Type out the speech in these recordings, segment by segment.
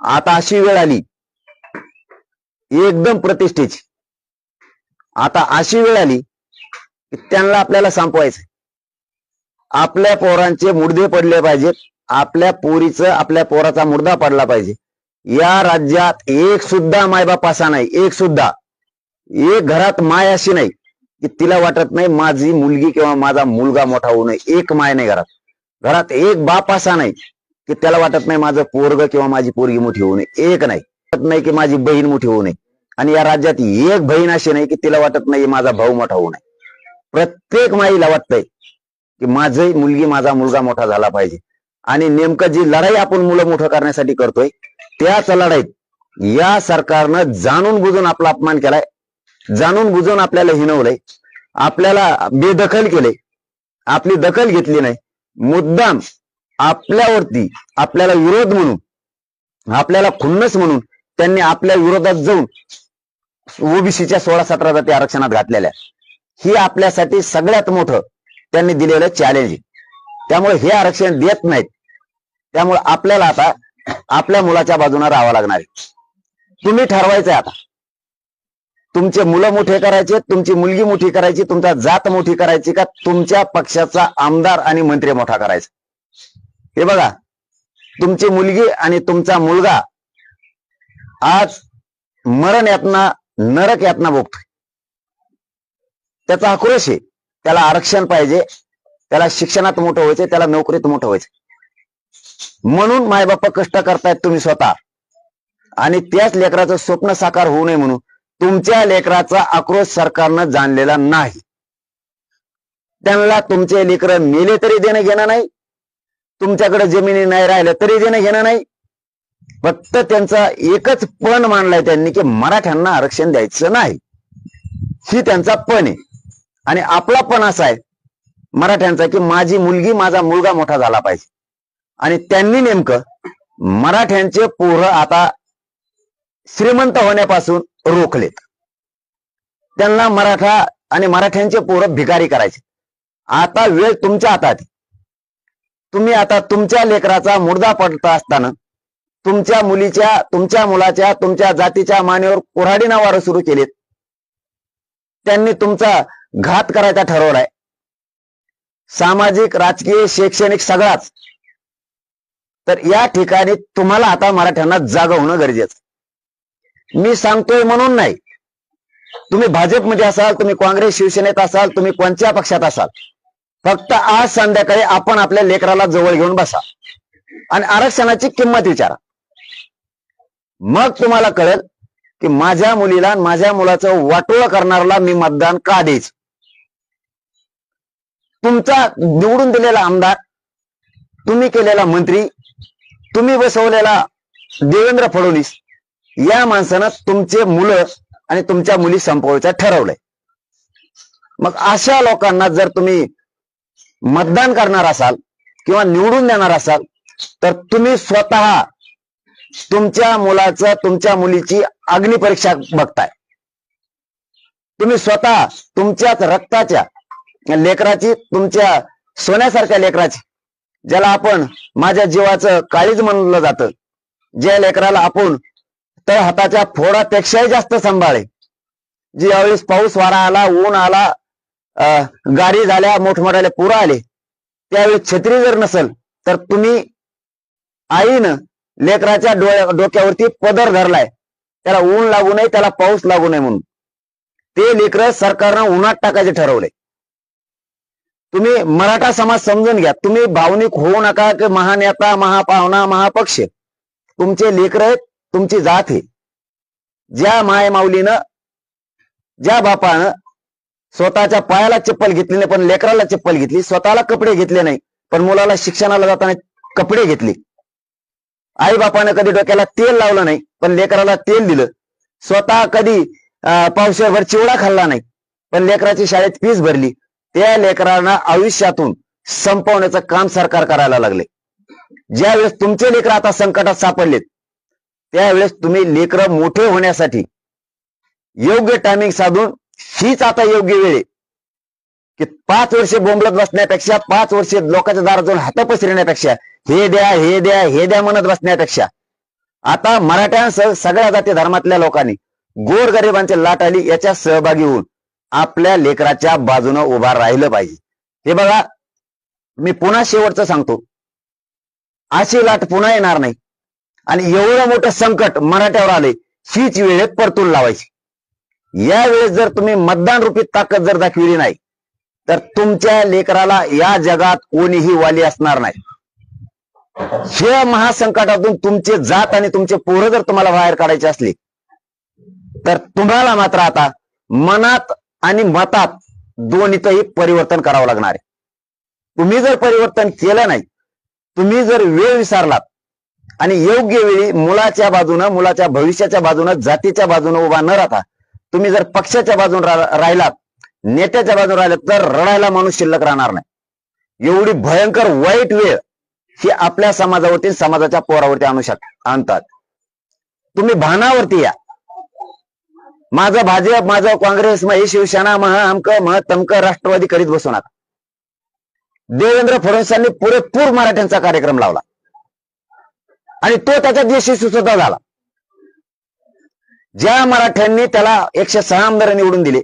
आता अशी वेळ आली एकदम प्रतिष्ठेची, आता अशी वेळ आली की त्यांना आपल्याला संपवायचं. आपल्या पोरांचे मुर्दे पडले पाहिजेत, आपल्या पोरीचं आपल्या पोराचा मुर्दा पडला पाहिजे. या राज्यात एक सुद्धा मायबाप असा नाही, एक सुद्धा, एक घरात माय अशी नाही की तिला वाटत नाही माझी मुलगी किंवा माझा मुलगा मोठा होऊ नये. एक माय नाही घरात. घरात एक बाप असा नाही की त्याला वाटत नाही माझं पोरग किंवा माझी पोरगी मोठी होऊ नये. एक नाही. वाटत नाही की माझी बहीण मोठी होऊ नये. आणि या राज्यात एक बहीण अशी नाही की तिला वाटत नाही माझा भाऊ मोठा होऊ नये. प्रत्येक माईला वाटतंय की माझी मुलगी माझा मुलगा मोठा झाला पाहिजे. आणि नेमकं जी लढाई आपण मुलं मोठं करण्यासाठी करतोय त्याच लढाईत या सरकारनं जाणून बुजून आपला अपमान केलाय, जाणून बुजून आपल्याला हिणवलंय, आपल्याला बेदखल केलंय, आपली दखल घेतली नाही. मुद्दाम आपल्यावरती आपल्याला विरोध म्हणून, आपल्याला खुन्नस म्हणून त्यांनी आपल्या विरोधात जाऊन ओबीसीच्या 16-17 जाती आरक्षणात घातलेल्या. ही आपल्यासाठी सगळ्यात मोठं त्यांनी दिलेलं चॅलेंज आहे. त्यामुळे हे आरक्षण देत नाहीत. त्यामुळे आपल्याला आता आपल्या मुलाच्या बाजूने राहावं लागणार आहे. तुम्ही ठरवायचंय आता, तुमचे मुलं मोठे करायचे, तुमची मुलगी मोठी करायची, तुमचा जात मोठी करायची का तुमच्या पक्षाचा आमदार आणि मंत्री मोठा करायचा. हे बघा, तुमची मुलगी आणि तुमचा मुलगा आज मरण यातना, नरक यातना भोगतोय. त्याचा आक्रोश आहे. त्याला आरक्षण पाहिजे, त्याला शिक्षणात मोठं व्हायचं, त्याला नोकरीत मोठं व्हायचं. म्हणून मायबाप कष्ट करतायत तुम्ही स्वतः. आणि त्याच लेकराचं स्वप्न साकार होऊ नये म्हणून तुमच्या लेकराचा आक्रोश सरकारनं जाणलेला नाही. त्यांना तुमचे लेकर मेले तरी देणं घेणं नाही, तुमच्याकडे जमिनी नाही राहिल्या तरी देणं घेणं नाही. फक्त त्यांचा एकच पण मांडलाय त्यांनी की मराठ्यांना आरक्षण द्यायचं नाही. ही त्यांचा पण आहे. आणि आपला पण असा आहे मराठ्यांचा की माझी मुलगी माझा मुलगा मोठा झाला पाहिजे. आणि त्यांनी नेमकं मराठ्यांचे पोरं आता श्रीमंत होण्यापासून रोखलेत. त्यांना मराठा आणि मराठ्यांचे पोरं भिकारी करायचे. आता वेळ तुमच्या हातात. तुम्ही आता तुमच्या लेकराचा मुर्दा पडता असताना तुमच्या मुलीच्या, तुमच्या मुलाच्या, तुमच्या जातीच्या मानेवर कुऱ्हाडी नावार सुरू केलेत. त्यांनी तुमचा घात करायचा ठरवलाय. सामाजिक, राजकीय, शैक्षणिक सगळाच. तर या ठिकाणी तुम्हाला आता मराठ्यांना जागा होणं गरजेचं. मी सांगतोय म्हणून नाही. तुम्ही भाजपमध्ये असाल, तुम्ही काँग्रेस शिवसेनेत असाल, तुम्ही कोणत्या पक्षात असाल, फक्त आज संध्याकाळी आपण आपल्या लेकराला जवळ घेऊन बसा आणि आरक्षणाची किंमत विचारा. मग तुम्हाला कळेल की माझ्या मुलीला, माझ्या मुलाचं वाटोळं करणाऱ्याला मी मतदान का द्यायचं. तुमचा निवडून दिलेला आमदार, तुम्ही केलेला मंत्री, तुम्ही बसवलेला देवेंद्र फडणवीस या माणसानं तुमचे मुलं आणि तुमच्या मुली संपवायचं ठरवलंय. मग अशा लोकांना जर तुम्ही मतदान करणार असाल किंवा निवडून देणार असाल तर तुम्ही स्वतः तुमच्या मुलाचं, तुमच्या मुलीची अग्निपरीक्षा बघताय. तुम्ही स्वतः तुमच्याच रक्ताच्या लेकराची, तुमच्या सोन्यासारख्या लेकराची, ज्याला आपण माझ्या जीवाचं काळीज म्हणलं जातं, ज्या लेकराला आपण तर हाताच्या फोडापेक्षाही जास्त सांभाळे, जी यावेळेस पाऊस वारा आला, ऊन आला, गाडी झाल्या, मोठमोठ्याले पूर आले, त्यावेळी छत्री जर नसेल तर तुम्ही आईनं लेकराच्या डोक्यावरती पदर धरलाय, त्याला ऊन लागू नये, त्याला पाऊस लागू नये म्हणून. ते लेकर सरकारनं उन्हात टाकायचे ठरवले. तुम्ही मराठा समाज समजून घ्या. तुम्ही भावनिक होऊ नका की महानेता, महापावना, महापक्ष तुमचे लेकर आहेत, तुमची जात आहे. ज्या माय माऊलीनं, ज्या बापानं स्वतःच्या पायाला चप्पल घेतली नाही पण लेकराला चप्पल घेतली, स्वतःला कपडे घेतले नाही पण मुलाला शिक्षणाला जाताना कपडे घेतले, आई बापानं कधी डोक्याला तेल लावलं नाही पण लेकराला तेल दिलं, स्वतः कधी पावसाभर चिवडा खाल्ला नाही पण लेकराची शाळेत फीस भरली, त्या लेकरांना आयुष्यातून संपवण्याचं काम सरकार करायला लागले. ज्यावेळेस तुमचे लेकर आता संकटात सापडलेत त्यावेळेस तुम्ही लेकरं मोठे होण्यासाठी योग्य टायमिंग साधून, हीच आता योग्य वेळ आहे की 5 वर्षे बोंबलत बसण्यापेक्षा, 5 वर्षे लोकांच्या दारात जाऊन हात पसरण्यापेक्षा, हे द्या, हे द्या, हे द्या म्हणत बसण्यापेक्षा आता मराठ्यांसह सगळ्या जाती धर्मातल्या लोकांनी गोरगरिबांची लाट आली याच्या सहभागी होऊन आपल्या लेकराच्या बाजूने उभा राहिलं पाहिजे. हे बघा, मी पुन्हा शेवटचं सांगतो, अशी लाट पुन्हा येणार नाही. आणि एवढं मोठं संकट मराठ्यावर आले, हीच वेळेत परतून लावायची. यावेळेस जर तुम्ही मतदान रूपी ताकद जर दाखविली नाही तर तुमच्या लेकराला या जगात कोणीही वाली असणार नाही. या महासंकटातून तुमचे जात आणि तुमचे पोरं जर तुम्हाला बाहेर काढायचे असले तर तुम्हाला मात्र आता मनात आणि मतात दोन्हीतही परिवर्तन करावं लागणार आहे. तुम्ही जर परिवर्तन केलं नाही, तुम्ही जर वेळ विसरलात आणि योग्य वेळी मुलाच्या बाजूनं, मुलाच्या भविष्याच्या बाजूनं, जातीच्या बाजूनं उभा न राहता तुम्ही जर पक्षाच्या बाजून राहिलात, नेत्याच्या बाजून राहिलात, तर रडायला माणूस शिल्लक राहणार नाही. एवढी भयंकर वाईट वेळ ही आपल्या समाजावरती, समाजाच्या पोरावरती आणतात. तुम्ही भानावरती या. माझं भाजप, माझं काँग्रेस, मग शिवसेना, मग तमक राष्ट्रवादी करीत बसू नका. देवेंद्र फडणवीसांनी पुरेपूर मराठ्यांचा कार्यक्रम लावला आणि तो त्याच्यात यशस्वी सुद्धा झाला. ज्या मराठ्यांनी त्याला 106 आमदार निवडून दिले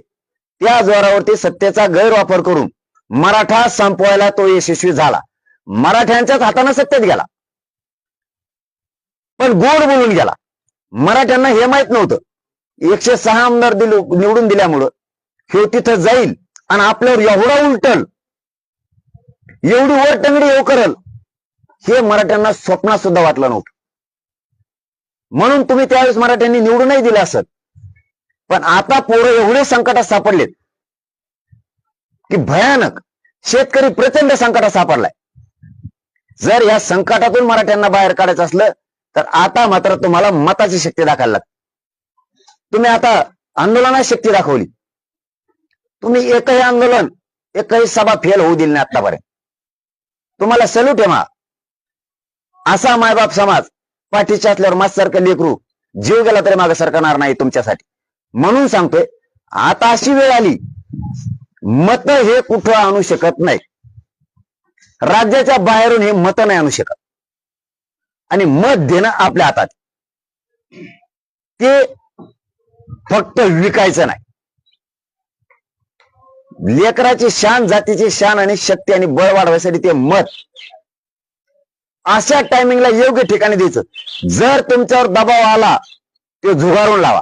त्या जोरावरती सत्तेचा गैरवापर करून मराठा संपवायला तो यशस्वी झाला. मराठ्यांच्याच हाताने सत्तेत गेला, पण गोड बोलून गेला. मराठ्यांना हे माहित नव्हतं 106 आमदार निवडून दिल्यामुळं हे तिथं जाईल आणि आपल्यावर एवढा उलटल, एवढी वर टंगडी येऊ करल, हे मराठ्यांना स्वप्नात सुद्धा वाटलं नव्हतं. म्हणून तुम्ही त्यावेळेस मराठ्यांनी निवडूनही दिलं असत. पण आता पोरं एवढे संकटात सापडलेत की भयानक. शेतकरी प्रचंड संकटात सापडलाय. जर या संकटातून मराठ्यांना बाहेर काढायचं असलं तर आता मात्र तुम्हाला मताची शक्ती दाखवायला लागते. तुम्ही आता आंदोलनाची शक्ती दाखवली. तुम्ही एकही आंदोलन, एकही सभा फेल होऊ दिली नाही आतापर्यंत. तुम्हाला सल्यूट आहे. असा मायबाप समाज पाठीच्या असल्यावर माझ्यासारखं लेकरू जीव गेला तरी मागे सरकणार नाही तुमच्यासाठी. म्हणून सांगतोय, आता अशी वेळ आली, मत हे कुठं आणू शकत नाही. राज्याच्या बाहेरून हे मत नाही आणू शकत. आणि मत देणं आपल्या हातात. ते फक्त विकायचं नाही. लेकराची शान, जातीची शान आणि शक्ती आणि बळ वाढवायसाठी ते मत अशा टायमिंगला योग्य ठिकाणी द्यायचं. जर तुमच्यावर दबाव आला ते झुगारून लावा.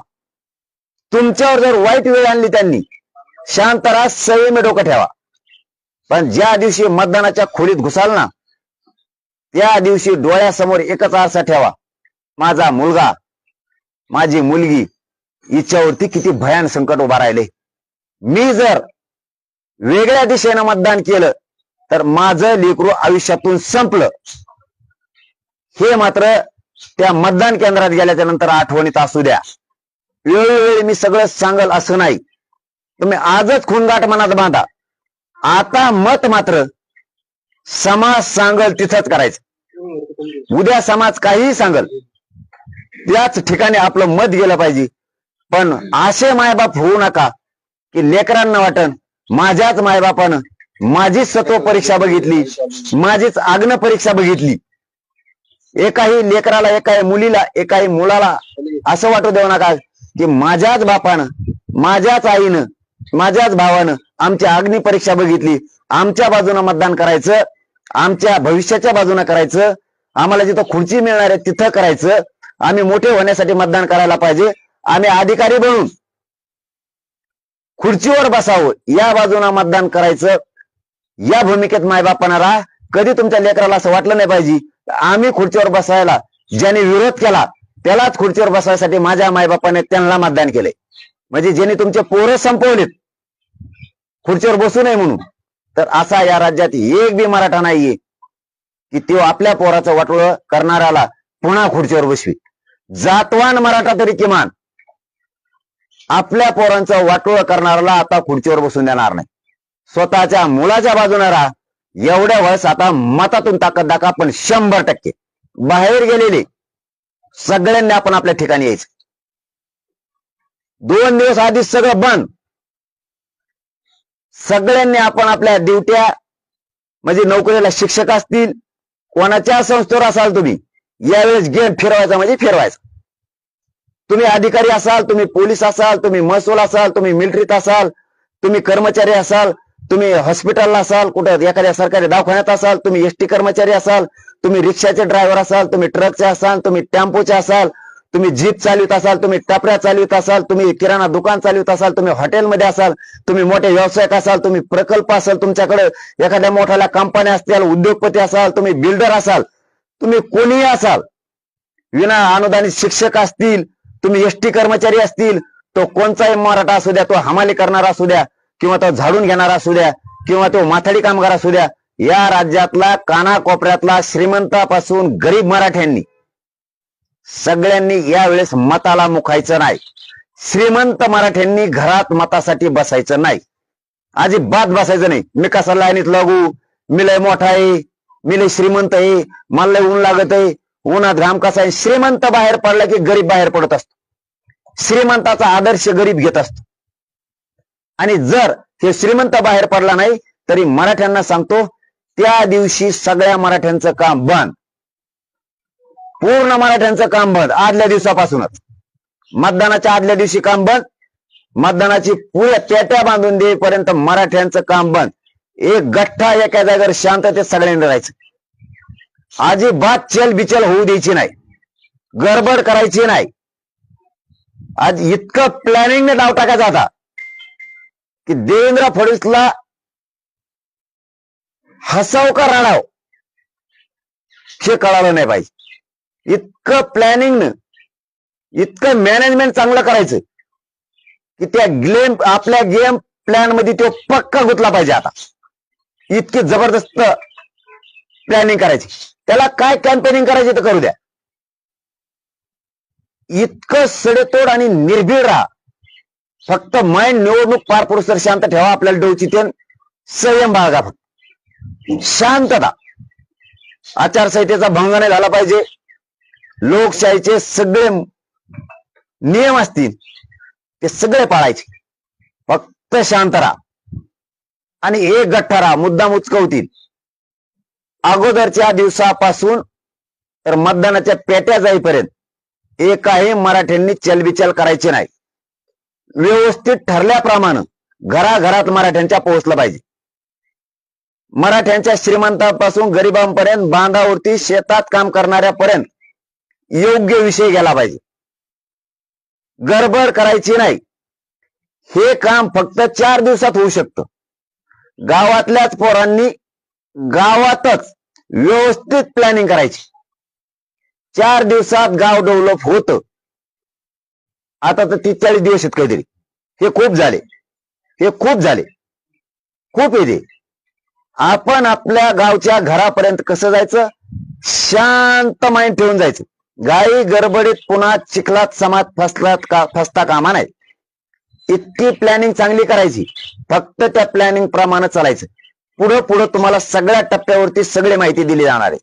तुमच्यावर जर वाईट वेळ आणली त्यांनी, शांत राहा, संयमी डोकं ठेवा. पण ज्या दिवशी मतदानाच्या खोलीत घुसाल ना, त्या दिवशी डोळ्यासमोर एकच आरसा ठेवा, माझा मुलगा, माझी मुलगी, हिच्यावरती किती भयान संकट उभा राहिले. मी जर वेगळ्या दिशेनं मतदान केलं तर माझं लेकरू आयुष्यातून संपलं. हे मात्र त्या मतदान केंद्रात गेल्याच्या नंतर आठवणीत असू द्या. वेळोवेळी मी सगळं सांगल असं नाही. तुम्ही आजच खूनगाठ मनात बांधा. आता मत मात्र समाज सांगल तिथंच करायचं. उद्या समाज काहीही सांगल त्याच ठिकाणी आपलं मत गेलं पाहिजे. पण असे मायबाप होऊ नका की लेकरांना वाटन माझ्याच मायबापानं माझीच सत्व परीक्षा बघितली, माझीच आग्न परीक्षा बघितली. एकाही लेकराला, एकाही मुलीला, एकाही मुलाला असं वाटू देऊ नका की माझ्याच बापानं, माझ्याच आईनं, माझ्याच भावानं आमची अग्नी परीक्षा बघितली, आमच्या बाजूने मतदान करायचं, आमच्या भविष्याच्या बाजूने करायचं, आम्हाला जिथं खुर्ची मिळणार आहे तिथं करायचं, आम्ही मोठे होण्यासाठी मतदान करायला पाहिजे, आम्ही अधिकारी बनून खुर्चीवर बसावं या बाजूने मतदान करायचं. या भूमिकेत मायबापांना राहा. कधी तुमच्या लेकराला असं वाटलं नाही पाहिजे आम्ही खुर्चीवर बसायला, ज्याने विरोध केला त्यालाच खुर्चीवर बसवायसाठी माझ्या मायबापाने त्यांना मतदान केलंय. म्हणजे ज्यांनी तुमचे पोरं संपवलेत खुर्चीवर बसू नये म्हणून, तर असा या राज्यात एक बी मराठा नाहीये की तो आपल्या पोराचं वाटोळं करणाऱ्याला पुन्हा खुर्चीवर बसवी. जातवान मराठा तरी किमान आपल्या पोरांचं वाटोळं करणाऱ्याला आता खुर्चीवर बसून देणार नाही. स्वतःच्या मुलाच्या बाजूने राहा. एवढ्या वेळेस आता मतातून ताकद दाखवा. पण 100% बाहेर गेलेले सगळ्यांनी आपण आपल्या ठिकाणी यायचं. 2 दिवस आधीच सगळं बंद. सगळ्यांनी आपण आपल्या ड्युट्या, म्हणजे नोकरीला शिक्षक असतील, कोणाच्या संस्थेवर असाल तुम्ही, यावेळेस गेम फिरवायचा म्हणजे फिरवायचा. तुम्ही अधिकारी असाल, तुम्ही पोलीस असाल, तुम्ही महसूल असाल, तुम्ही मिलिटरीत असाल, तुम्ही कर्मचारी असाल, तुम्ही हॉस्पिटलला असाल, कुठं एखाद्या सरकारी दवाखान्यात असाल, तुम्ही एसटी कर्मचारी असाल, तुम्ही रिक्षाचे ड्रायव्हर असाल, तुम्ही ट्रकचे असाल, तुम्ही टेम्पोचे असाल, तुम्ही जीप चालवित असाल, तुम्ही टपऱ्या चालवित असाल, तुम्ही किराणा दुकान चालवित असाल, तुम्ही हॉटेलमध्ये असाल, तुम्ही मोठे व्यावसायिक असाल, तुम्ही प्रकल्प असाल, तुमच्याकडे एखाद्या मोठ्या कंपन्या असतील, उद्योगपती असाल, तुम्ही बिल्डर असाल, तुम्ही कोणीही असाल, विना अनुदानित शिक्षक असतील, तुम्ही एसटी कर्मचारी असतील, तो कोणताही मराठा असू द्या, तो हमाली करणारा असू द्या, किंवा तो झाडून घेणारा असू द्या, किंवा तो माथाडी कामगार असू द्या, या राज्यातला कानाकोपऱ्यातला श्रीमंतापासून गरीब मराठ्यांनी सगळ्यांनी यावेळेस मताला मुखायचं नाही. श्रीमंत मराठ्यांनी घरात मतासाठी बसायचं नाही, अजिबात बसायचं नाही. मी कसा लाईनीत लागू, मी लय मोठा आहे, मी लय श्रीमंत आहे, मला लय ऊन लागत आहे, उन्हात घाम कसा आहे. श्रीमंत बाहेर पडला की गरीब बाहेर पडत असतो. श्रीमंताचा आदर्श गरीब घेत असतो. आणि जर हे श्रीमंत बाहेर पडला नाही तरी मराठ्यांना सांगतो, त्या दिवशी सगळ्या मराठ्यांचं काम बंद, पूर्ण मराठ्यांचं काम बंद. आदल्या दिवसापासूनच, मतदानाच्या आदल्या दिवशी काम बंद, मतदानाची पुऱ्या पेट्या बांधून देईपर्यंत मराठ्यांचं काम बंद. एक गठ्ठा एका जागेवर शांततेत सगळ्यांनी राहायचं. अजिबात चलबिचल होऊ द्यायची नाही, गडबड करायची नाही. आज इतकं प्लॅनिंगने डाव टाकायचा होता की देवेंद्र फडणवीसला हसाव का रडाव हे कळालं नाही पाहिजे. इतकं प्लॅनिंगनं, इतकं मॅनेजमेंट चांगलं करायचं की त्या आपल्या गेम प्लॅन मध्ये तो पक्का गुंतला पाहिजे. आता इतकी जबरदस्त प्लॅनिंग करायची. त्याला काय कॅम्पेनिंग करायची तर करू द्या. इतकं सडेतोड आणि निर्भीड राहा. फक्त माइंड निवडणूक पार पुरुषर शांत ठेवा. आपल्याला डोची ते संयम बाळगा, फक्त शांतता. आचारसंहितेचा भंग नाही झाला पाहिजे. लोकशाहीचे सगळे नियम असतील ते सगळे पाळायचे. फक्त शांत राहा आणि एक गठ्ठा राहा. मुद्दाम उचकवतील. अगोदरच्या दिवसापासून तर मतदानाच्या पेट्या जाईपर्यंत एकाही मराठ्यांनी चलबिचल करायची नाही. व्यवस्थित ठरल्याप्रमाणे घराघरात मराठ्यांच्या पोहोचलं पाहिजे. मराठ्यांच्या श्रीमंतापासून गरिबांपर्यंत, बांधावरती शेतात काम करणाऱ्यापर्यंत योग्य विषय गेला पाहिजे. गडबड करायची नाही. हे काम फक्त 4 दिवसात होऊ शकतं. गावातल्याच पोरांनी गावातच व्यवस्थित प्लॅनिंग करायची. 4 दिवसात गाव डेव्हलप होतं. आता तर 30-40 दिवस आहेत काहीतरी. हे खूप झाले, हे खूप झाले, खूप येते. आपण आपल्या गावच्या घरापर्यंत कसं जायचं, शांत माइंड ठेवून जायचं. गाई गडबडीत पुन्हा चिखलात समात फसता कामा नाही. इतकी प्लॅनिंग चांगली करायची. फक्त त्या प्लॅनिंग प्रमाणे चालायचं. पुढं पुढं तुम्हाला सगळ्या टप्प्यावरती सगळी माहिती दिली जाणार आहे.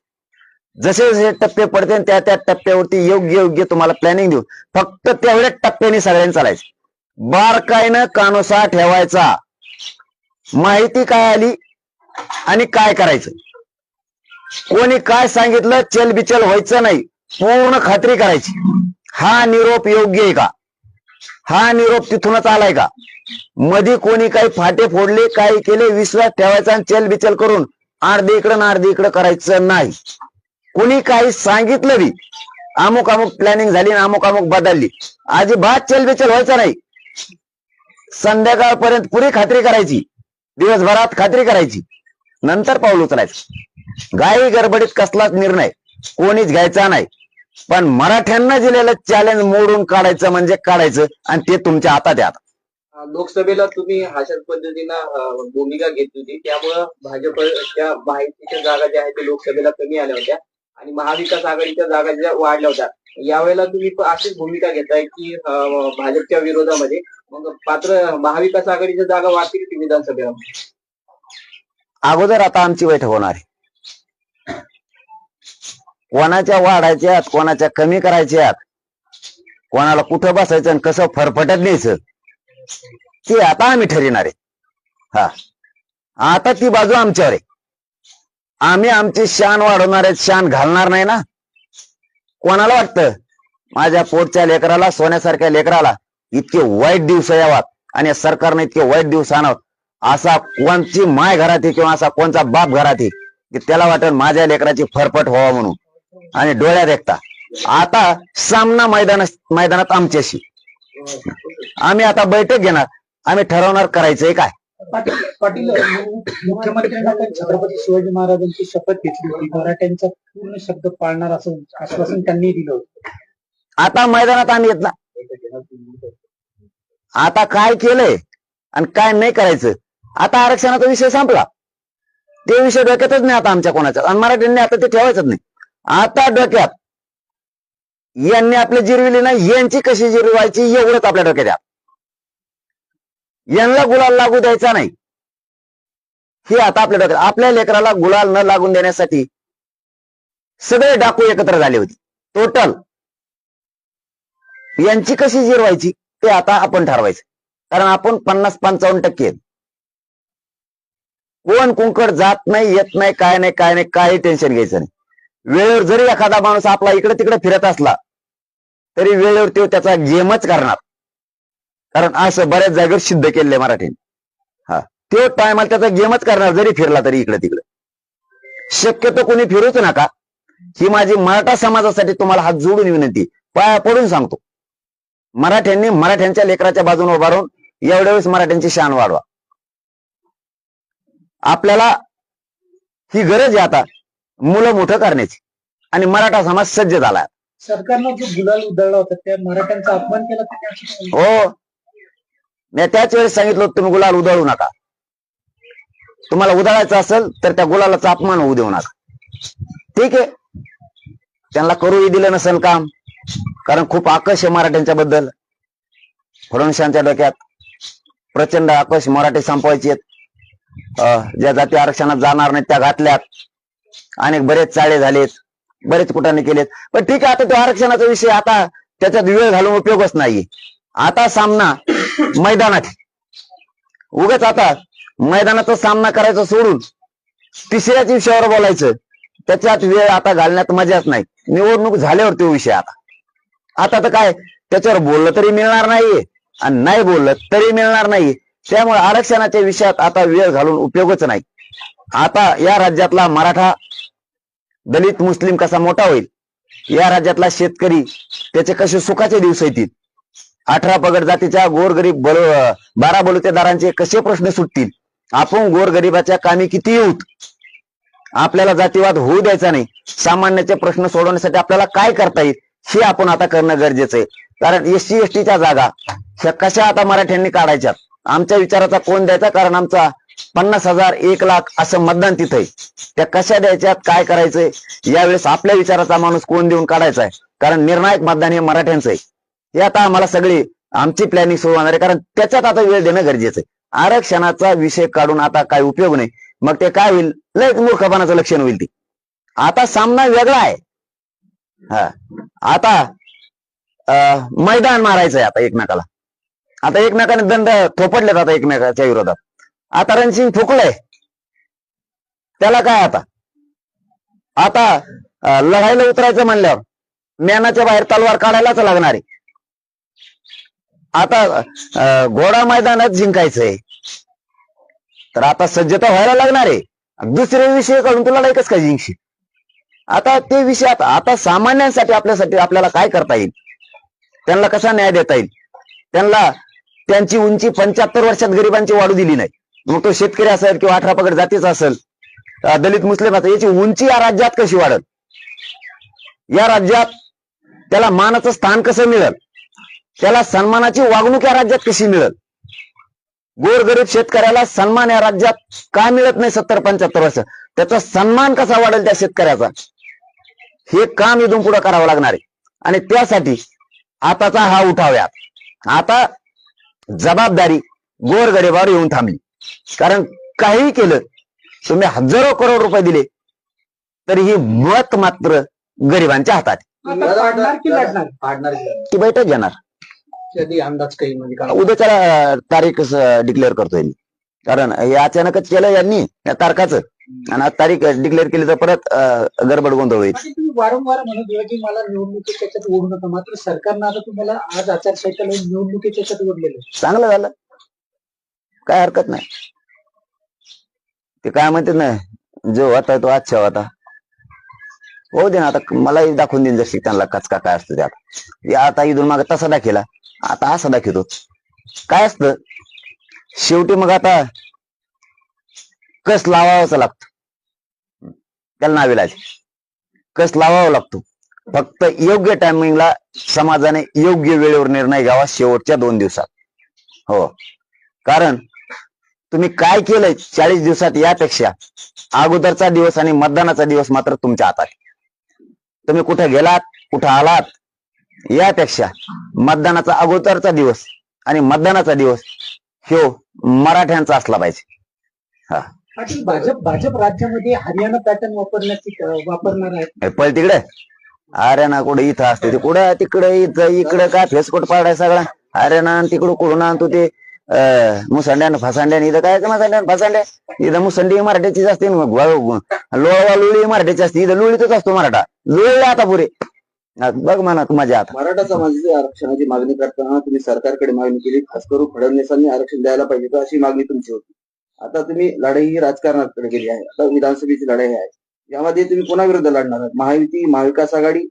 जसे जसे टप्पे पडते त्या त्या टप्प्यावरती योग्य योग्य तुम्हाला प्लॅनिंग देऊ. फक्त तेवढ्या टप्प्याने सगळ्यांनी चालायचं. बारकाईनं कानोसा ठेवायचा. माहिती काय आली आणि काय करायचं. कोणी काय सांगितलं चलबिचल व्हायचं नाही. पूर्ण खात्री करायची. हा निरोप योग्य आहे का, हा निरोप तिथूनच आलाय का, मध्ये कोणी काही फाटे फोडले, काही केले, विश्वास ठेवायचा आणि चलबिचल करून अर्धे इकडं अर्धे इकडं करायचं नाही. कोणी काही सांगितलं बी, अमुक अमुक प्लॅनिंग झाली आणि अमुक अमुक बदलली, अजिबात चलबिचल व्हायचं नाही. संध्याकाळपर्यंत पुरी खात्री करायची. दिवसभरात खात्री करायची, नंतर पाऊल उचलायचं. घाई गडबडीत कसलाच निर्णय कोणीच घ्यायचा नाही. पण मराठ्यांना दिलेलं चॅलेंज मोडून काढायचं म्हणजे काढायचं, आणि ते तुमच्या हातात आहे. आता लोकसभेला तुम्ही अशाच पद्धतीनं भूमिका घेतली होती, त्यामुळं भाजपच्या माहितीच्या जागा ज्या आहेत ते लोकसभेला कमी आल्या होत्या आणि महाविकास आघाडीच्या जागा ज्या वाढल्या होत्या. यावेळेला तुम्ही अशीच भूमिका घेताय की भाजपच्या विरोधामध्ये, मग पात्र महाविकास आघाडीच्या जागा वाढतील की विधानसभेला? अगोदर आता आमची बैठक होणार आहे. कोणाच्या वाढायच्यात, कोणाच्या कमी करायच्यात, कोणाला कुठं बसायचं आणि कसं फरफटत न्यायचं ते आता आम्ही ठरविणार आहे. हा, आता ती बाजू आमच्यावर आहे. आम्ही आमची शान वाढवणार आहेत, शान घालणार नाही ना. कोणाला वाटतं माझ्या पोटच्या लेकराला, सोन्यासारख्या लेकराला इतके वाईट दिवस यावात आणि या सरकारने इतके वाईट दिवस आणावं, असा कोणची माय घरात आहे किंवा असा कोणचा बाप घरात आहे की त्याला वाटत माझ्या लेकराची फरफट व्हावा म्हणून, आणि डोळ्यात एकता. आता सामना मैदानात आमच्याशी, आम्ही आता बैठक घेणार, आम्ही ठरवणार करायचंय काय. पाटील, मुख्यमंत्र्यांना पण छत्रपती शिवाजी महाराजांची शपथ घेतली होती, मराठ्यांचा पूर्ण शब्द पाळणार असं आश्वासन त्यांनी दिलं होतं. आता मैदानात आम्ही येत ना, आता काय केलंय आणि काय नाही करायचं, आता आरक्षणाचा विषय संपला, ते विषय डोक्यातच नाही आता आमच्या कोणाच्या, आणि मराठ्यांनी आता ते ठेवायचंच नाही. आता डोक्यात यांनी आपली जिरविली नाही, यांची कशी जिरवायची एवढंच आपल्या डोक्यात आहे. यांना गुलाल लागू द्यायचा नाही हे आता आपल्या डोक्यात. आपल्या लेकराला गुलाल न लागून देण्यासाठी सगळे डाकू एकत्र झाले होते टोटल. यांची कशी जिरवायची ते आता आपण ठरवायचं, कारण आपण 50-55% आहेत. कोण कुंकड जात नाही, येत नाही, काय नाही, काय नाही, काही टेन्शन घ्यायचं नाही. वेळेवर जरी एखादा माणूस आपला इकडे तिकडे फिरत असला तरी वेळेवर तो त्याचा गेमच करणार, कारण असं बऱ्याच जागेवर सिद्ध केलेलं आहे मराठीने. हा, तो टायमाला त्याचा गेमच करणार जरी फिरला तरी इकडे तिकडे. शक्यतो कोणी फिरूच नका, ही माझी मराठा समाजासाठी तुम्हाला हात जोडून विनंती, पाया पडून सांगतो. मराठ्यांनी मराठ्यांच्या लेकराच्या बाजूने उभा राहून एवढ्या वेळेस मराठ्यांची शान वाढवा. आपल्याला ही गरज आहे आता मुलं मोठं करण्याची, आणि मराठा समाज सज्ज झाला. सरकारनं जो गुलाल उधळला होता त्या मराठ्यांचा अपमान केला त्याने. हो, मी त्याच वेळेस सांगितलं तुम्ही गुलाल उधळू नका. तुम्हाला उधळायचं असेल तर त्या गुलालाचा अपमान होऊ देऊ नका. ठीक आहे, त्यांना करूही दिलं नसेल काम, कारण खूप आकर्ष आहे मराठ्यांच्या बद्दल. फडणवीसांच्या डोक्यात प्रचंड आकर्ष, मराठी संपवायची आहेत. ज्या जाती आरक्षणात जाणार नाहीत त्या घातल्यात, अनेक बरेच चाळे झालेत, बरेच कुटाने केलेत. पण ठीक आहे, आता तो आरक्षणाचा विषय, आता त्याच्यात वेळ घालून उपयोगच नाही. आता सामना मैदानात, उगाच आता मैदानाचा सामना करायचा सोडून तिसऱ्याच विषयावर बोलायचं, त्याच्यात वेळ आता घालण्यात मजाच नाही. निवडणूक झाल्यावर तो विषय आता तर काय त्याच्यावर बोललं तरी मिळणार नाहीये आणि नाही बोललं तरी मिळणार नाही. त्यामुळे आरक्षणाच्या विषयात आता वेळ घालून उपयोगच नाही. आता या राज्यातला मराठा, दलित, मुस्लिम कसा मोठा होईल, या राज्यातला शेतकरी त्याचे कसे सुखाचे दिवस येतील, 18 पगड जातीच्या गोरगरीब 12 बलुतेदारांचे कसे प्रश्न सुटतील, आपण गोरगरिबाच्या कामी किती येऊत, आपल्याला जातीवाद होऊ द्यायचा नाही, सामान्याचे प्रश्न सोडवण्यासाठी आपल्याला काय करता येईल हे आपण आता करणं गरजेचं आहे. कारण SC STच्या जागा ह्या कशा आता मराठ्यांनी काढायच्यात, आमच्या विचाराचा कोण द्यायचा, कारण आमचा 50,000 1,00,000 असं मतदान तिथं आहे. त्या कशा द्यायच्यात, काय करायचंय, यावेळेस आपल्या विचाराचा माणूस कोण देऊन काढायचा आहे, कारण निर्णायक मतदान हे मराठ्यांचं आहे. हे आता आम्हाला सगळी आमची प्लॅनिंग सुरू होणार आहे, कारण त्याच्यात आता वेळ देणं गरजेचं आहे. आरक्षणाचा विषय काढून आता काय उपयोग नाही, मग ते काय होईल, लय मूर्खपणाचं लक्षण होईल. ती आता सामना वेगळा आहे. हा, आता मैदान मारायचं आहे आता एकमेकाला. आता एकमेकाने दंड थोपडलेत आता एकमेकाच्या विरोधात. आता रणसिंग फुकलंय, त्याला काय आता लढाईला उतरायचं म्हणल्यावर म्यानाच्या बाहेर तलवार काढायलाच लागणार आहे. आता घोडा मैदानात जिंकायचंय तर आता सज्जता व्हायला लागणार आहे. दुसरे विषय काढून तुला एकच काय जिंकशी. आता ते विषय आता सामान्यांसाठी आपल्यासाठी आपल्याला काय करता येईल, त्यांना कसा न्याय देता येईल, त्यांना त्यांची उंची 75 वर्षात गरिबांची वाढू दिली नाही, मग तो शेतकरी असेल किंवा 18 पगड जातीचा असेल, दलित मुस्लिम असेल, याची उंची या राज्यात कशी वाढत, या राज्यात त्याला मानाचं स्थान कसं मिळेल, त्याला सन्मानाची वागणूक या राज्यात कशी मिळेल, गोरगरीब शेतकऱ्याला सन्मान या राज्यात का मिळत नाही 70-75 वर्ष, त्याचा सन्मान कसा वाढेल त्या शेतकऱ्याचा, हे काम इथून पुढे करावं लागणार आहे. आणि त्यासाठी आताचा हा उठाव आहे. आता जबाबदारी गोरगरिबावर येऊन थांबली, कारण काही केलं, तुम्ही हजारो करोड रुपये दिले तरी ही मत मात्र गरिबांच्या हातात. ती बैठक घेणार कधी अंदाज काही म्हणजे उद्याच्या तारीख डिक्लेअर करतोय मी. कारण हे अचानकच केलं यांनी या तारखाचं, आणि आज तारीख डिक्लेअर केली तर परत गडबड गोंधळ होईल. आणि तुम्ही वारंवार म्हणत होता की मला निवडणुकीत त्याच्यात ओढू नका, मात्र सरकारनं आता तुम्हाला आज आचारसंहिता लावून निवडणुकीत त्याच्यात ओढलेलं आहे. चांगलं झालं, काय हरकत नाही. ते काय म्हणतात ना, जो होता तो अच्छा होता. हो दे ना, आता मलाही दाखवून देईन जशी त्यांना कचका काय असतं ते. आता इथून मागे तसा दाखिला, आता असं दाखवतो. काय असतं शेवटी मग आता कस लावावाच लागतो, त्याला नाविलाज कस लावावा लागतो. फक्त योग्य टायमिंगला समाजाने योग्य वेळेवर निर्णय घ्यावा शेवटच्या 2 दिवसात. हो, कारण तुम्ही काय केलंय 40 दिवसात यापेक्षा अगोदरचा दिवस आणि मतदानाचा दिवस मात्र तुमच्या हातात. तुम्ही कुठे गेलात, कुठे आलात, यापेक्षा मतदानाचा अगोदरचा दिवस आणि मतदानाचा दिवस ह्यो मराठ्यांचा असला पाहिजे. हा, पाटील, भाजप राज्यामध्ये हरियाणा पॅटर्न वापरणार आहे. पळ तिकडे, हरियाणा कुठे इथं असते ते कुठं तिकडे इकडे काय फेसकोट पाडाय सगळा हरियाणा, तिकडं कुठून आणतो ते मुसंड्यान फसांड्यान. इथं काय मुसंड्यान फसांड्या, इथं मुसंडी मराठ्याचीच असते, लोळवा लोळी मराठ्याची असते, इथं लोळीतच असतो मराठा. लोळले आता पुरे बघ म्हणा माझ्या आता. मराठा समाजाच्या आरक्षणाची मागणी करताना तुम्ही सरकारकडे मागणी केली, खास करून फडणवीसांनी आरक्षण द्यायला पाहिजे तर अशी मागणी तुमची होती. आता तुम्ही लढाई ही राजकारणाकडे गेली आहे, आता विधानसभेची लढाई आहे. यामध्ये तुम्ही कोणाविरुद्ध लढणार आहात? महायुती, महाविकास आघाडी,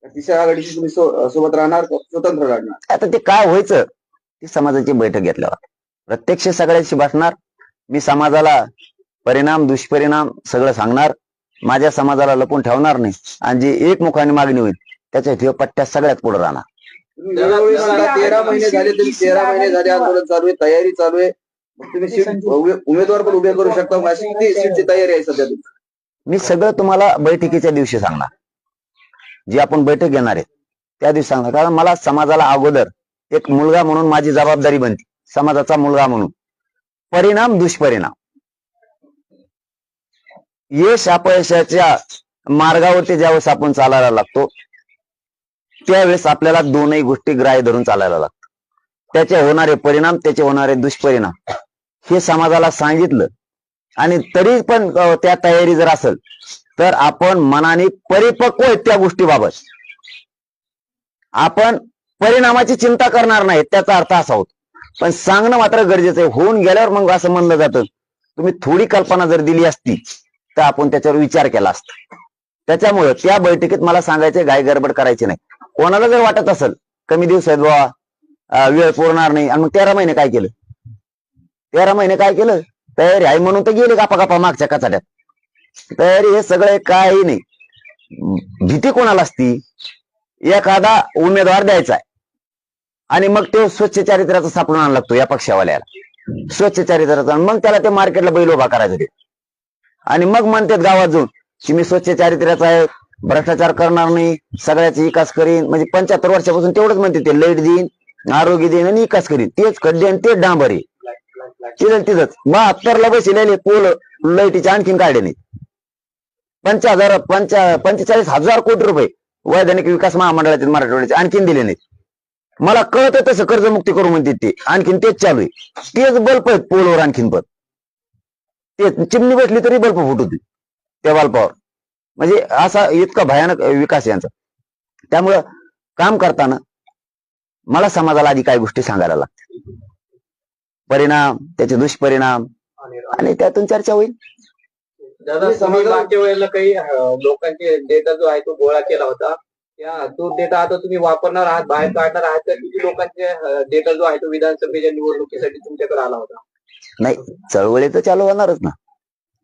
तिसऱ्या आघाडीशी तुम्ही सोबत राहणार, स्वतंत्र लढणार? आता ते काय व्हायचं ती समाजाची बैठक घेतल्यावर प्रत्यक्ष सगळ्याशी बसणार. मी समाजाला परिणाम दुष्परिणाम सगळं सांगणार, माझ्या समाजाला लपून ठेवणार नाही, आणि जी एकमुखाने मागणी होईल त्याच्या ठेव पट्ट्या सगळ्यात पुढे राहणार. तुम्ही वेळोवेळी म्हणता 13 महिने झाले, तुम्ही 13 महिने झाले आंदोलन चालू आहे, तयारी चालू आहे. मग तुम्ही उमेदवार पण उभे करू शकता, अशी किती सीटची तयारी आहे सध्या तुमची? मी सगळं तुम्हाला बैठकीच्या दिवशी सांगणार, जी आपण बैठक घेणार आहे त्या दिवशी सांगणार. कारण मला समाजाला अगोदर एक मुलगा म्हणून माझी जबाबदारी बनते, समाजाचा मुलगा म्हणून. परिणाम दुष्परिणाम, यश अपयशाच्या मार्गावरती ज्यावेळेस आपण चालायला लागतो त्यावेळेस आपल्याला दोनही गोष्टी ग्राह्य धरून चालायला लागतात. त्याचे होणारे परिणाम, त्याचे होणारे दुष्परिणाम हे समाजाला सांगितलं, आणि तरी पण त्या तयारी जर असेल तर आपण मनाने परिपक्व आहेत त्या गोष्टीबाबत. आपण परिणामाची चिंता करणार नाही, त्याचा अर्थ असा होतो. पण सांगणं मात्र गरजेचं आहे. होऊन गेल्यावर मग असं म्हणलं जातं, तुम्ही थोडी कल्पना जर दिली असती तर आपण त्याच्यावर विचार केला असता. त्याच्यामुळे त्या बैठकीत मला सांगायचे घाई गडबड करायची नाही. कोणाला जर वाटत असेल कमी दिवस आहेत बाबा, वेळ पुरणार नाही, आणि मग 13 महिने काय केलं, 13 महिने काय केलं, तयारी आहे म्हणून तर गेले गप्पा मागच्या कचाट्यात. तयारी हे सगळे काही नाही. भीती कोणाला असती, एखादा उमेदवार द्यायचा आहे आणि मग तो स्वच्छ चारित्र्याचा सापडून आणायला लागतो या पक्षावाल्याला, स्वच्छ चारित्र्याचा, मग त्याला ते मार्केटला बैल उभा करायचं ते, आणि मग म्हणतात गावात जाऊन की मी स्वच्छ चारित्र्याचा आहे, भ्रष्टाचार करणार नाही, सगळ्याचा विकास करीन. म्हणजे 75 वर्षापासून तेवढंच म्हणते ते, लाईट देईन, आरोग्य देईन आणि विकास करीन. तेच खड्डे आणि तेच डांबरी तिथंच 72ला बसलेले पोल लाईटीचे आणखीन काढले नाही. 45,000 कोटी रुपये वैधानिक विकास महामंडळातील मराठवाड्याचे आणखीन दिले नाहीत. मला कळत तसं कर्जमुक्ती करू म्हणते ते, आणखीन तेच चालू आहे. तेच बल्ब आहेत पोलवर, आणखीन पण ते चिमणी बसली तरी बल्ब फुट होती त्या बल्बावर. म्हणजे असा इतका भयानक विकास यांचा. त्यामुळं काम करताना मला समाजाला आधी काही गोष्टी सांगायला लागतात, परिणाम, त्याचे दुष्परिणाम, आणि त्यातून चर्चा होईल. दादा, तुम्ही मागच्या वेळेला काही लोकांचे डेटा जो आहे तो गोळा केला होता, तो डेटा आता तुम्ही वापरणार आहात, बाहेर काढणार आहात, तर किती लोकांचे डेटा जो आहे तो विधानसभेच्या निवडणुकीसाठी तुमच्याकडे आला होता? नाही, चळवळी तर चालू होणारच ना.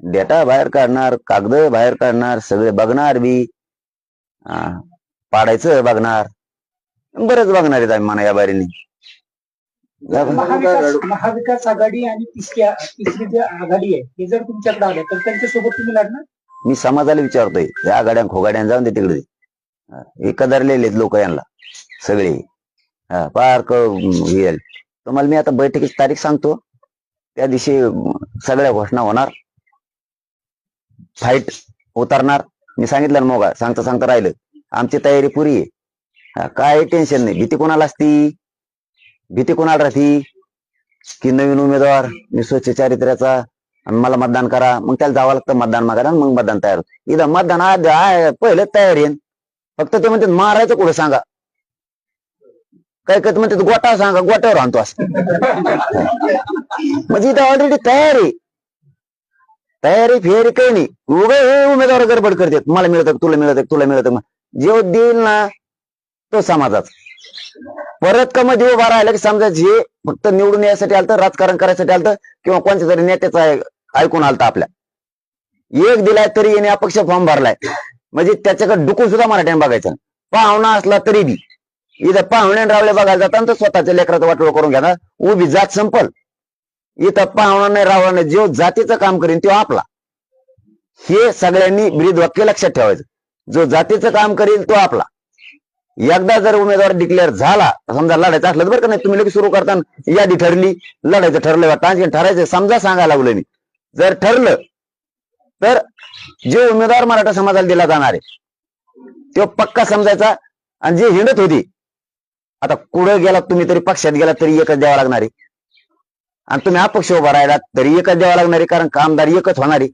डेटा बाहेर काढणार, कागद बाहेर काढणार, सगळे बघणार बी, पाडायचं बघणार, बरेच बघणार आहेत आम्ही म्हणा या बारीने. महाविकास आघाडी आणि तिसरी जी आघाडी आहे हे जर तुमच्याकडे आलं तर त्यांच्यासोबत तुम्ही लढणार? मी समाजाला विचारतोय, या गाड्या खोगाड्या जाऊन दे तिकडे, हे कदरलेले लोक यांना सगळे पार्क येईल. तुम्हाला मी आता बैठकीची तारीख सांगतो, त्या दिवशी सगळ्या घोषणा होणार, फाईट उतरणार. मी सांगितलं ना मोगा, सांगता राहिलं, आमची तयारी पुरी आहे, काय टेन्शन नाही. भीती कोणाला असती, भीती कोणाला राहती? की नवीन उमेदवार मी स्वच्छ चारित्र्याचा आणि मला मतदान करा, मग त्याला जावं लागतं मतदान मागायला आणि मग मतदान तयार होतं. इथं मतदान पहिलं तयार येईन, फक्त ते म्हणतात मारायचं कुठं सांगा, काय काय म्हणतात गोटा सांगा, गोट्यावर आणतो असं. म्हणजे इथं ऑलरेडी तयारी फेरी काही नाही. उभे हे उमेदवार गडबड करतात, मला मिळतं तुला मिळतं तुला मिळतं. जे देईल ना तो समाजाचा. परत का मध्ये उभा राहिला की समजा जे फक्त निवडून यासाठी आलं, राजकारण करायसाठी आलं, किंवा कोणत्या तरी नेत्याचं ऐकून आलतं आपल्या, एक दिलाय तरी येणे अपक्ष फॉर्म भरलाय, म्हणजे त्याच्याकडे डुकून सुद्धा मराठ्याने बघायचं. पाहुणा असला तरी बी इथं पाहुण्याने रावले बघायला जातात तर स्वतःच्या लेकराचं वाटोळ करून घ्या, उभी जात संपल. इथं पाहुणा नाही रावला नाही, जो जातीचं काम करीन तो आपला. हे सगळ्यांनी ब्रीदवाक्य लक्षात ठेवायचं. जो जातीचं काम करील तो आपला. एकदा जर उमेदवार डिक्लेअर झाला, समजा लढायचं असलं तर बरं का नाही, तुम्ही लगेच सुरू करताना यादी ठरली, लढायचं ठरलं वाटतं, ठरायचं समजा सांगायला लागलो मी, जर ठरलं तर जे उमेदवार मराठा समाजाला दिला जाणार आहे तो पक्का समजायचा. आणि जे हिंडत होती, आता कुठं गेला तुम्ही तरी पक्षात गेला तरी एकच द्यावा लागणार आहे, आणि तुम्ही अपक्ष उभा राहिला तरी एकच द्यावा लागणार आहे, कारण कामदार एकच होणार आहे.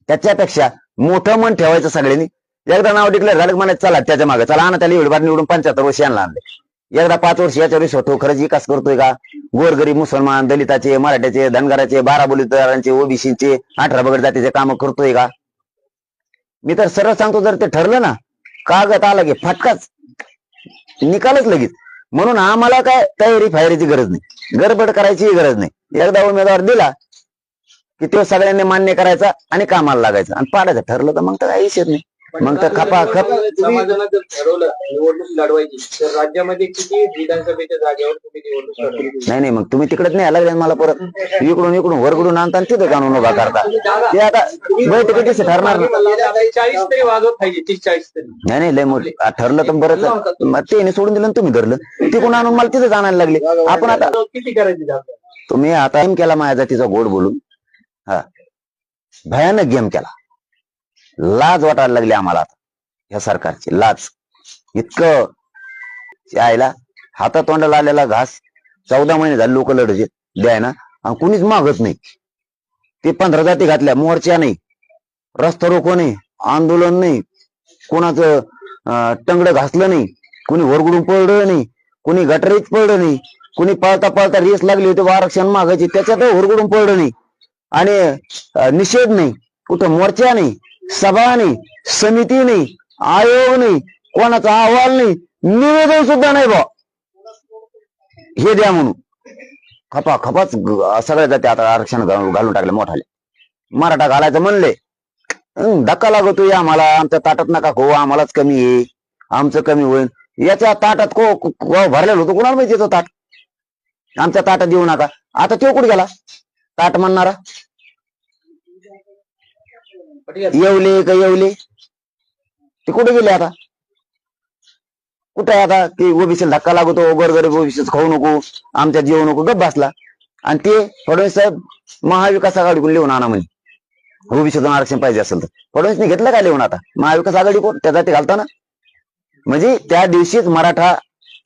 त्याच्यापेक्षा मोठं मन ठेवायचं सगळ्यांनी. एकदा नाव डिक्लेअर झालं म्हणायचं चला त्याच्या मागे चला, आणा त्याला एवढी निवडून 75 वर्ष यांना आणले. एकदा 5 वर्ष याच्या वर्षी होतो, खरंच विकास करतोय का? गोरगरीब मुसलमान, दलिताचे, मराठ्याचे, धनगराचे, 12 बलुतेदारांचे, ओबीसीचे, 18 बगड जातीचे काम करतोय का? मी तर सरळ सांगतो, जर ते ठरलं ना, कागद आला की फटकाच निकालच लगेच. म्हणून आम्हाला काय तयारी फायरीची गरज नाही, गडबड करायची गरज नाही. एकदा उमेदवार दिला की तो सगळ्यांनी मान्य करायचा आणि कामाला लागायचं, आणि पाडायचं ठरलं तर मग तर काही विषय नाही. मग तर खपा खप समाजानं जर ठरवलं निवडणूक लढवायची तर राज्यामध्ये किती विधानसभेच्या जागेवर तुम्ही निवडणूक लढवली? नाही मग तुम्ही तिकडेच नाही लागले मला, परत इकडून वरकडून आणता आणि तिथं काढून उभा करता. ते आता बैठकीत दिसे ठरणार ना. 40 तरी वाजवत पाहिजे, 30-40 तरी. नाही लय मोठी ठरलं तर बरंच. मग ते सोडून दिलं तुम्ही धरलं, तिकडून आणून मला तिथं आणायला लागले. आपण आता किती करायची जागा? तुम्ही आता गेम केला माझ्या जातीचा गोड बोलून, हा भयानक गेम केला. लाज वाटायला लागली आम्हाला आता ह्या सरकारची, लाज. इतकं यायला हातातोंडाला आलेला घास 14 महिने झाले लोक लढत द्याय ना, आणि कुणीच मागत नाही. ते 15 जाती घातल्या, मोर्चा नाही, रस्ता रोको नाही, आंदोलन नाही, कोणाचं टंगड घासलं नाही, कुणी वरगडून पडलं नाही, कुणी गटरीत पडलं नाही, कुणी पळता पळता रेस लागली होती आरक्षण मागायची त्याच्यात वरगडून पडलं नाही, आणि निषेध नाही, कुठं मोर्चा नाही, सभा नाही, समिती नाही, आयोग नाही, कोणाचा अहवाल नाही, निवेदन सुद्धा नाही बा हे द्या म्हणून. खपाच सगळ्या जाती आता आरक्षण घालून टाकले मोठाले. मराठा घालायचं म्हणले, धक्का लागतोय आम्हाला, आमच्या ताटात नका खो, आम्हालाच कमी आहे, आमचं कमी होईल. याच्या ताटात भरलेलं होतं, कुणाला माहिती येतो ताट, आमच्या ताटात येऊ नका. आता तो कुठे गेला ताट म्हणणारा? येवले का येवले ते कुठे गेले आता? कुठे आहे आता? की ओबीसी धक्का लागतो, गोरगरीब ओबीसी खाऊ नको, आमच्या जेवू नको, गप बसला. आणि ते फडणवीस साहेब महाविकास आघाडीकडून लिहून आणा म्हणे ओबीसीतून आरक्षण पाहिजे असेल तर. फडणवीसने घेतलं काय लिहून? आता महाविकास आघाडी कोण त्या जाती घालताना, म्हणजे त्या दिवशीच मराठा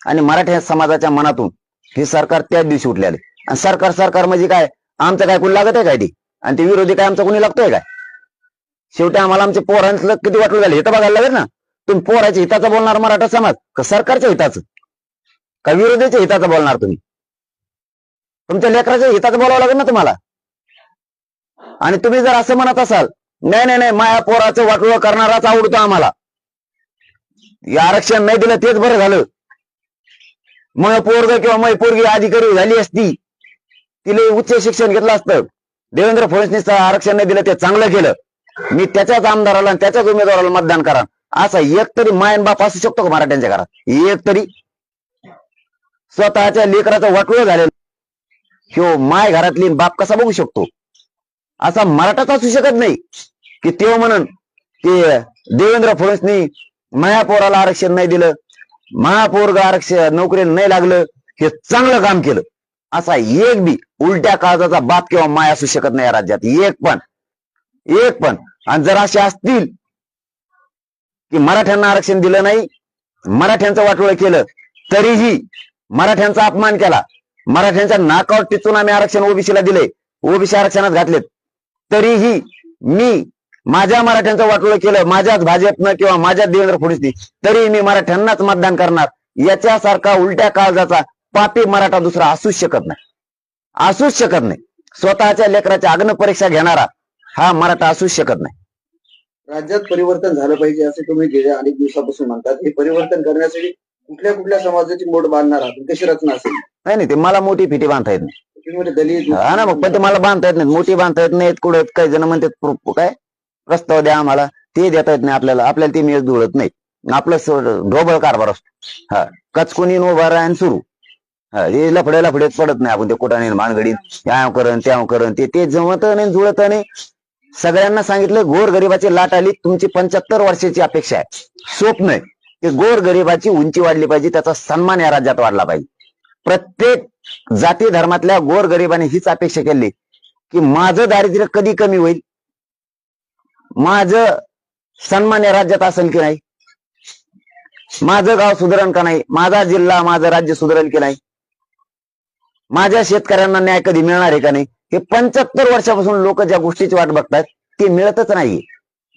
आणि मराठा समाजाच्या मनातून हे सरकार त्याच दिवशी उठले आले. आणि सरकार म्हणजे काय, आमचं काय कोणी लागत आहे काय ते? आणि ते विरोधी काय आमचं कोणी लागतोय काय? शेवटी आम्हाला आमच्या पोरांचं किती वाटलं झालं हे तर बघायला लागेल ना. तुम्ही पोराच्या हिताचं बोलणार मराठा समाज का सरकारच्या हिताचं का विरोधीच्या हिताचं बोलणार? तुम्ही तुमच्या लेकराच्या हिताचं बोलावं लागेल ना तुम्हाला. आणि तुम्ही जर असं म्हणत असाल नाही माया पोराचं वाटोळं करणाराच आवडतो आम्हाला, आरक्षण नाही दिलं तेच बरं झालं, मग पोरग किंवा मै पोरगी अधिकारी झाली असती, तिला उच्च शिक्षण घेतलं असतं, देवेंद्र फडणवीस आरक्षण नाही दिलं ते चांगलं केलं, मी त्याच्याच आमदाराला आणि त्याच्याच उमेदवाराला मतदान करा, असा एक तरी मायन बाप असू शकतो का मराठ्यांच्या घरात? एक तरी स्वतःच्या लेकराचं वाटोळं झालेलं किंवा माय घरातली बाप कसा बघू शकतो? असा मराठाच असू शकत नाही की तेव्हा म्हणून की देवेंद्र फडणवीसनी महापोराला आरक्षण नाही दिलं, महापोरग आरक्षण नोकरीला नाही लागलं, हे चांगलं काम केलं, असा एक बी उलट्या काळजाचा बाप किंवा माय असू शकत नाही या राज्यात, एक पण. आणि जर असे असतील की मराठ्यांना आरक्षण दिलं नाही, मराठ्यांचं वाटोळं केलं, तरीही मराठ्यांचा अपमान केला, मराठ्यांच्या नाकावर टिचून आम्ही आरक्षण ओबीसीला दिले, ओबीसी आरक्षणात घातलेत, तरीही मी माझ्या मराठ्यांचं वाटोळं केलं, माझ्याच भाजपनं किंवा माझ्याच देवेंद्र फडणवीसनी, तरी मी मराठ्यांनाच मतदान करणार. याच्यासारखा उलट्या काळजाचा पापी मराठा दुसरा असूच शकत नाही, असूच शकत नाही. स्वतःच्या लेकराच्या अग्न परीक्षा घेणारा हा मराठा असूच शकत नाही. राज्यात परिवर्तन झालं पाहिजे असे तुम्ही गेल्या अनेक दिवसापासून म्हणतात. हे परिवर्तन करण्यासाठी कुठल्या कुठल्या समाजाची मोड बांधणार आहात, कशी रचना असेल? नाही ते मला मोठी फिटी बांधता येत नाही. तुम्ही म्हणजे दलित हा ना, मग पण ते मला बांधता येत नाहीत, मोठी बांधता येत नाहीत. कुठं काही जण म्हणतात काय प्रस्ताव द्या आम्हाला, ते देता येत नाही आपल्याला ते मेळ जुळत नाही. आपलं ढोबळ कारभार असतो. हा, कचकुनी उभा राहा आणि सुरू. हे लफड्याला फडेत पडत नाही आपण, ते कुठाने मानगडीत त्या करण त्या करण ते जमत नाही, जुळत नाही. सगळ्यांना सांगितलं गोरगरिबाची लाट आली, तुमची 75 वर्षाची अपेक्षा आहे, स्वप्न आहे की गोरगरिबाची उंची वाढली पाहिजे, त्याचा सन्मान या राज्यात वाढला पाहिजे. प्रत्येक जाती धर्मातल्या गोरगरिबाने हीच अपेक्षा केली की माझं दारिद्र्य कधी कमी होईल, माझं सन्मान या राज्यात असेल की नाही, माझं गाव सुधारण का नाही, माझा जिल्हा माझं राज्य सुधारेल की नाही, माझ्या शेतकऱ्यांना न्याय कधी मिळणार आहे का नाही. हे 75 वर्षापासून लोक ज्या गोष्टीची वाट बघतात ती मिळतच नाही.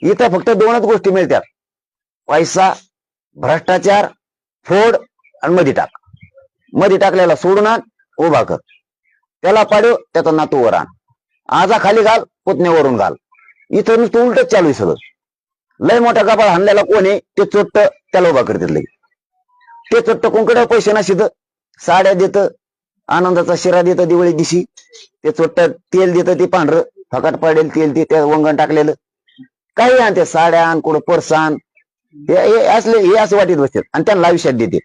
इथं फक्त 2च गोष्टी मिळतात, पैसा, भ्रष्टाचार, फोड आणि मध्ये टाक. मध्ये टाकलेला सोडून आण, उभा कर, त्याला पाडव, त्याचा नातू वर आण, आजा खाली घाल, पुतण्यावरून घाल. इथं नुसतं उलटच चालू आहे सगळं. लय मोठा गबाळ हाणलेला कोण आहे ते चोट्ट त्याला उभा करतात लगे. ते चोट्ट कोणकडे पैसे नशित साड्या देत, आनंदाचा शिरा देतं दिवाळी दिवशी, ते चोट्ट तेल देतं, ते पांढरं फकाट पाडेल तेल, ते त्या वंगण टाकलेलं काही आणते, साड्या आण, कुठं पर्स आण, हे असं वाटीत बसतात आणि त्यांना आयुष्यात देते.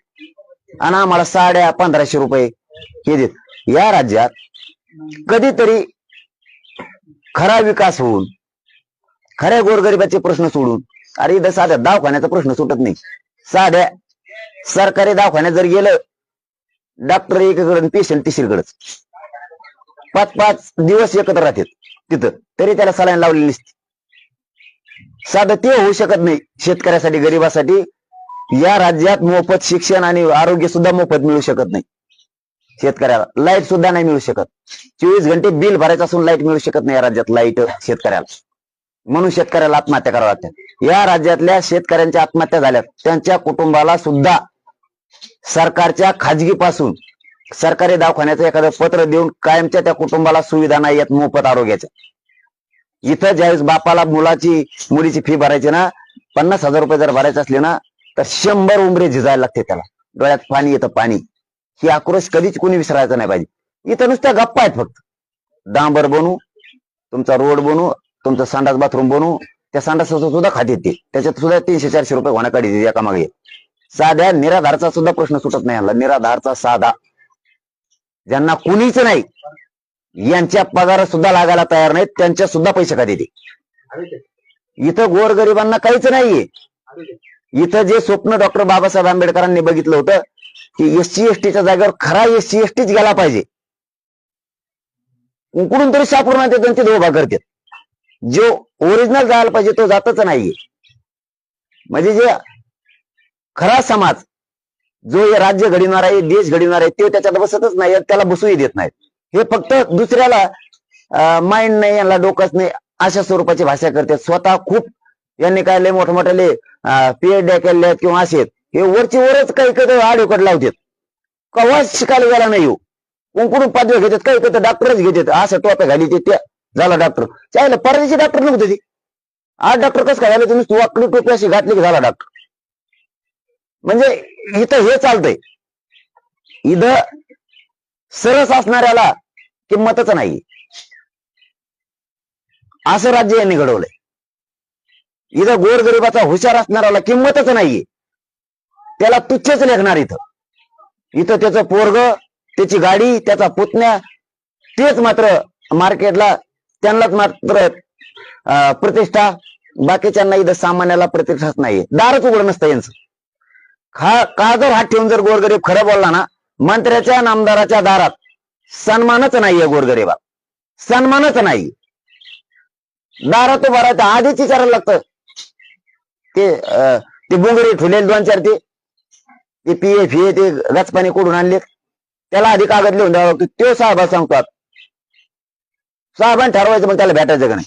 आणि आम्हाला साड्या 1500 रुपये हे देत. या राज्यात कधीतरी खरा विकास होऊन खऱ्या गोरगरिबाचे प्रश्न सोडून, अरे इथं साध्या दवाखान्याचा प्रश्न सुटत नाही. साध्या सरकारी दवाखान्यात जर गेलं, डॉक्टर एकीकडे पेशंट तिसरीकडेच, 5-5 दिवस एकत्र राहतात तिथं, तरी त्याला सलाईन लावलेली नसते. साधं ते होऊ शकत नाही शेतकऱ्यासाठी, गरीबासाठी. या राज्यात मोफत शिक्षण आणि आरोग्य सुद्धा मोफत मिळू शकत नाही शेतकऱ्याला. लाईट सुद्धा नाही मिळू शकत. 24 घंटे बिल भरायचं असून लाईट मिळू शकत नाही या राज्यात, लाईट शेतकऱ्याला. म्हणून शेतकऱ्याला आत्महत्या कराव्या लागतात. या राज्यातल्या शेतकऱ्यांच्या आत्महत्या झाल्यात, त्यांच्या कुटुंबाला सुद्धा सरकारच्या खाजगीपासून सरकारी दवाखान्याचं एखादं पत्र देऊन कायमच्या त्या कुटुंबाला सुविधा नाही आहेत मोफत आरोग्याच्या. इथं ज्यावेळेस बापाला मुलीची फी भरायची ना, 50,000 रुपये जर भरायचे असले ना, तर 100 उंबरे झिजायला लागते त्याला, डोळ्यात पाणी येतं, पाणी. ही आक्रोश कधीच कोणी विसरायचं नाही पाहिजे. इथं नुसत्या गप्पा आहेत फक्त. डांबर बनवू, तुमचा रोड बनवू, तुमचं संडास बाथरूम बनवू, त्या संडासाचं सुद्धा खाते ते, त्याच्यात सुद्धा 300-400 रुपये होण्या काढी एका मागे. साध्या निराधारचा सुद्धा प्रश्न सुटत नाही. निराधारचा साधा, ज्यांना कुणीच नाही, यांच्या पगार सुद्धा लागायला तयार नाहीत, त्यांच्या सुद्धा पैसे का देते. इथं गोरगरिबांना काहीच नाहीये. इथं जे स्वप्न डॉक्टर बाबासाहेब आंबेडकरांनी बघितलं होतं की SC STच्या जागेवर खरा SC STच गेला पाहिजे, कुठून तरी सापडून आणते त्यांचे उभा करतात. जो ओरिजिनल जायला पाहिजे तो जातच नाहीये. म्हणजे जे खरा समाज, जो हे राज्य घडविणार आहे, देश घडविणार आहे, ते त्याच्यात बसतच नाही, त्याला बसूही देत नाहीत. हे फक्त दुसऱ्याला माइंड नाही, यांना डोकंच नाही, अशा स्वरूपाची भाषा करतात. स्वतः खूप यांनी काय लय मोठमोठ्याले PhD केले किंवा असे, हे वरची वरच काही कधी आडोकट लावतात, कवाच शिकायला गेला नाही. कुंकुडून पदव्या घेतात, काही कधी डॉक्टरच घेतात, असं टोप्या घाली ते झाला डॉक्टर. चालेल, परदेशी डॉक्टर नव्हते ते, आज डॉक्टर कसं काय झालं, तुम्ही वाकडी टोपी अशी घातली की झाला डॉक्टर. म्हणजे इथं हे चालतंय. इथं सरस असणाऱ्याला किंमतच नाही, असं राज्य यांनी घडवलंय. इथं गोरगरिबाचा हुशार असणाऱ्याला किंमतच नाहीये, त्याला तुच्छच लेखणार. इथं त्याचं पोरग, त्याची गाडी, त्याचा पुतण्या, तेच मात्र मार्केटला, त्यांनाच मात्र प्रतिष्ठा, बाकीच्यांना इथं सामान्याला प्रतिष्ठाच नाहीये. दारच उघड नसतं यांचं. का जर हात ठेवून जर गोरगरीब खरं बोलला ना, मंत्र्याच्या नामदाराच्या दारात सन्मानच नाहीये गोरगरिबा, सन्मानच नाही. दारात उभा राहता आधीच विचारायला लागतं. ते बोंगरे ठुलेले 2-4 ते PF हे ते गचपाणी कोडून आणले, त्याला आधी कागद लिहून द्यावं की तो साहेब सांगतात, साहेबांनी ठरवायचं मग त्याला भेटायचं का नाही.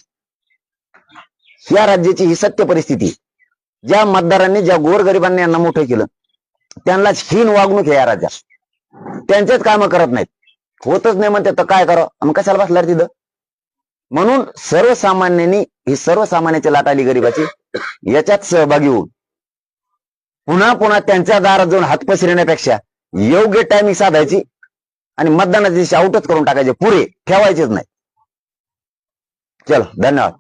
या राज्याची ही सत्य परिस्थिती. ज्या मतदारांनी, ज्या गोरगरिबांनी यांना मोठं केलं त्यांनाच हीन वागणूक आहे या राज्यात. त्यांचेच कामं करत नाहीत, होतच नाही म्हणते तर काय करावं, मग कशाला बसणार तिथं. म्हणून सर्वसामान्यांनी ही सर्वसामान्याची लाटाली गरिबाची याच्यात सहभागी होऊन पुन्हा पुन्हा त्यांच्या दारात जाऊन हात पसरण्यापेक्षा योग्य टायमिंग साधायची आणि मतदानाची दिवशी आउटच करून टाकायचे, पुरे ठेवायचेच नाही. चलो, धन्यवाद.